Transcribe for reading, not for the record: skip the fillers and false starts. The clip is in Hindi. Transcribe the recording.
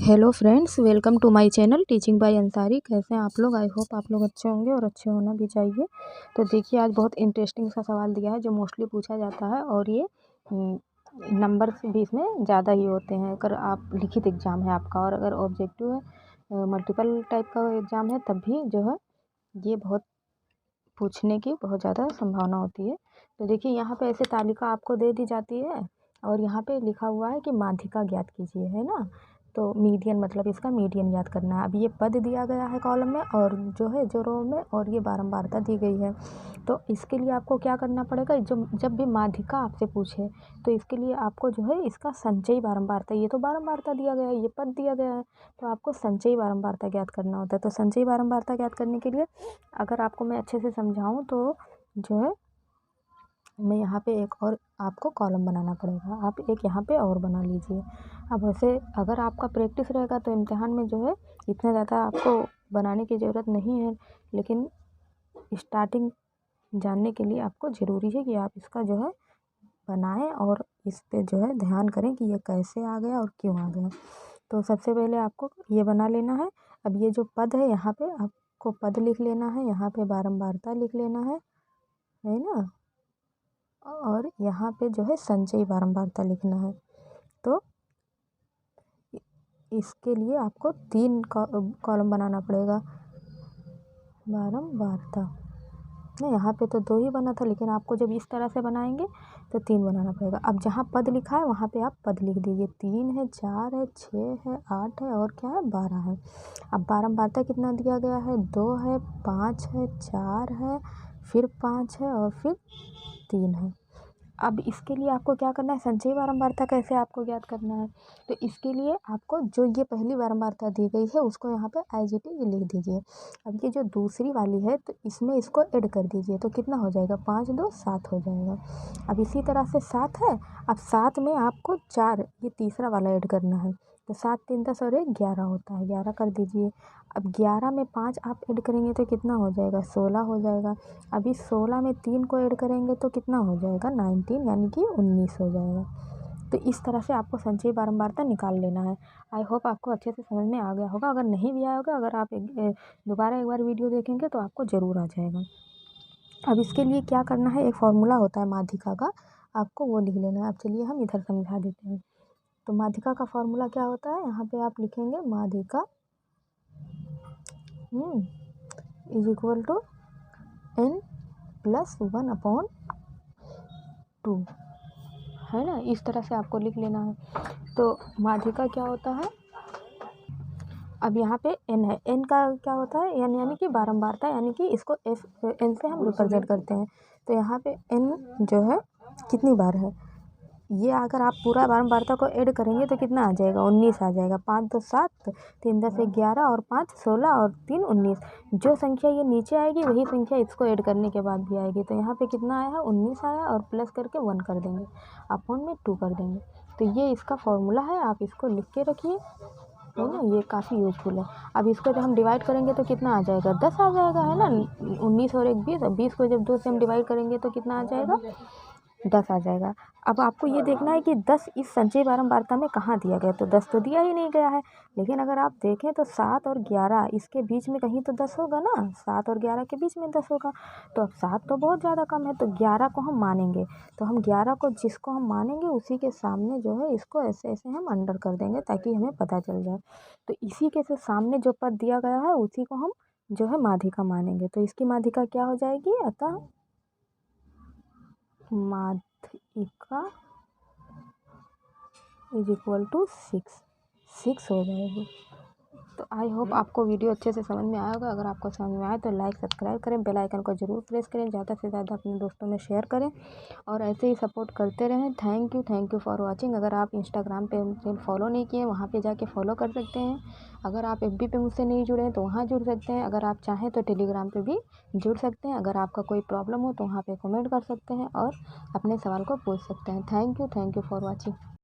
Hello friends, welcome to my channel teaching by Ansari. कैसे हैं आप लोग? आई होप आप लोग अच्छे होंगे और अच्छे होना भी चाहिए। तो देखिए, आज बहुत इंटरेस्टिंग सा सवाल दिया है जो मोस्टली पूछा जाता है और ये नंबर भी इसमें ज़्यादा ही होते हैं। अगर आप लिखित एग्ज़ाम है आपका और अगर ऑब्जेक्टिव है, मल्टीपल टाइप का एग्ज़ाम है, तब भी जो है ये बहुत पूछने की बहुत ज़्यादा संभावना होती है। तो देखिए, यहाँ पे ऐसे तालिका आपको दे दी जाती है और यहाँ पे लिखा हुआ है कि माध्यिका ज्ञात कीजिए, है ना। तो मीडियन मतलब इसका मीडियन याद करना है। अब ये पद दिया गया है कॉलम में और जो है जो रो में, और ये बारंबारता दी गई है। तो इसके लिए आपको क्या करना पड़ेगा, जब भी माध्यिका आपसे पूछे तो इसके लिए आपको जो है इसका संचयी बारंबारता, ये तो बारंबारता दिया गया है, ये पद दिया गया है, तो आपको संचयी बारंबारता ज्ञात करना होता है। तो संचयी बारंबारता ज्ञात करने के लिए अगर आपको मैं अच्छे से समझाऊँ तो जो है मैं यहाँ पे एक और आपको कॉलम बनाना पड़ेगा। आप एक यहाँ पे और बना लीजिए। अब वैसे अगर आपका प्रैक्टिस रहेगा तो इम्तिहान में जो है इतना ज़्यादा आपको बनाने की ज़रूरत नहीं है, लेकिन स्टार्टिंग जानने के लिए आपको ज़रूरी है कि आप इसका जो है बनाएं और इस पे जो है ध्यान करें कि ये कैसे आ गया और क्यों आ गया। तो सबसे पहले आपको ये बना लेना है। अब ये जो पद है यहाँ पे आपको पद लिख लेना है, यहाँ पे बारंबारता लिख लेना है ना, और यहाँ पे जो है संचयी बारंबारता लिखना है। तो इसके लिए आपको 3 कॉलम बनाना पड़ेगा। बारंबारता नहीं, यहाँ पे तो 2 ही बना था, लेकिन आपको जब इस तरह से बनाएंगे तो 3 बनाना पड़ेगा। अब जहाँ पद लिखा है वहाँ पे आप पद लिख दीजिए। 3 है, 4 है, 6 है, 8 है और क्या है 12 है। अब बारंबारता कितना दिया गया है, 2 है, 5 है, 4 है, फिर 5 है और फिर 3 है। अब इसके लिए आपको क्या करना है, संचयी बारंबारता कैसे आपको ज्ञात करना है। तो इसके लिए आपको जो ये पहली बारंबारता दी गई है उसको यहाँ पे एज इट इज लिख दीजिए। अब ये जो दूसरी वाली है तो इसमें इसको ऐड कर दीजिए, तो कितना हो जाएगा, 5 2 7 हो जाएगा। अब इसी तरह से 7 है, अब 7 में आपको 4 ये तीसरा वाला ऐड करना है, तो 7 3 10 और 1 11 होता है, 11 कर दीजिए। अब 11 में 5 आप ऐड करेंगे तो कितना हो जाएगा, 16 हो जाएगा। अभी 16 में 3 को ऐड करेंगे तो कितना हो जाएगा, 19 यानी कि 19 हो जाएगा। तो इस तरह से आपको संचयी बारंबारता निकाल लेना है। आई होप आपको अच्छे से समझ में आ गया होगा। अगर नहीं भी आया होगा, अगर आप दोबारा एक बार वीडियो देखेंगे तो आपको ज़रूर आ जाएगा। अब इसके लिए क्या करना है, एक फॉर्मूला होता है माध्यिका का, आपको वो लिख लेना है। अब चलिए हम इधर समझा देते हैं। तो माध्यिका का फॉर्मूला क्या होता है, यहाँ पे आप लिखेंगे माध्यिका इज इक्वल टू n+1/2, है ना। इस तरह से आपको लिख लेना है। तो माध्यिका क्या होता है, अब यहाँ पे n है, n का क्या होता है, n यानी कि बारंबारता, यानी कि इसको n से हम रिप्रेजेंट करते हैं। तो यहाँ पे n जो है कितनी बार है, ये अगर आप पूरा बारंबारता को ऐड करेंगे तो कितना आ जाएगा, 19 आ जाएगा। 5 2 7, 3 10 11 और 5 16 और 3 19। जो संख्या ये नीचे आएगी वही संख्या इसको ऐड करने के बाद भी आएगी। तो यहाँ पे कितना आया है, 19 आया, और प्लस करके 1 कर देंगे, अपॉन में 2 कर देंगे। तो ये इसका फॉर्मूला है, आप इसको लिख के रखिए, है ना, ये काफ़ी यूजफुल है। अब इसको जब हम डिवाइड करेंगे तो कितना आ जाएगा, 10 आ जाएगा, है ना। 19 और 1 20, 20 को जब 2 से हम डिवाइड करेंगे तो कितना आ जाएगा, 10 आ जाएगा। अब आपको ये देखना है कि 10 इस संचयी बारंबारता में कहाँ दिया गया, तो 10 तो दिया ही नहीं गया है। लेकिन अगर आप देखें तो 7 और 11 इसके बीच में कहीं तो 10 होगा ना, 7 और 11 के बीच में 10 होगा। तो अब 7 तो बहुत ज़्यादा कम है, तो 11 को हम मानेंगे, तो हम 11 को जिसको हम मानेंगे उसी के सामने जो है इसको ऐसे ऐसे हम अंडर कर देंगे ताकि हमें पता चल जाए। तो इसी के सामने जो पद दिया गया है उसी को हम जो है माध्यिका मानेंगे। तो इसकी माध्यिका क्या हो जाएगी, अतः माध्यिका इज इक्वल टू 6 हो जाएगी। तो आई होप आपको वीडियो अच्छे से समझ में आया होगा। अगर आपको समझ में आए तो लाइक सब्सक्राइब करें, बेल आइकन को ज़रूर प्रेस करें, ज़्यादा से ज़्यादा अपने दोस्तों में शेयर करें और ऐसे ही सपोर्ट करते रहें। Thank you for watching. अगर आप इंस्टाग्राम पे मुझे फॉलो नहीं किए, वहाँ पे जाके फॉलो कर सकते हैं। अगर आप एफबी पे मुझसे नहीं जुड़े हैं तो वहाँ जुड़ सकते हैं। अगर आप चाहें तो टेलीग्राम पे भी जुड़ सकते हैं। अगर आपका कोई प्रॉब्लम हो तो वहाँ पे कमेंट कर सकते हैं और अपने सवाल को पूछ सकते हैं। Thank you for watching.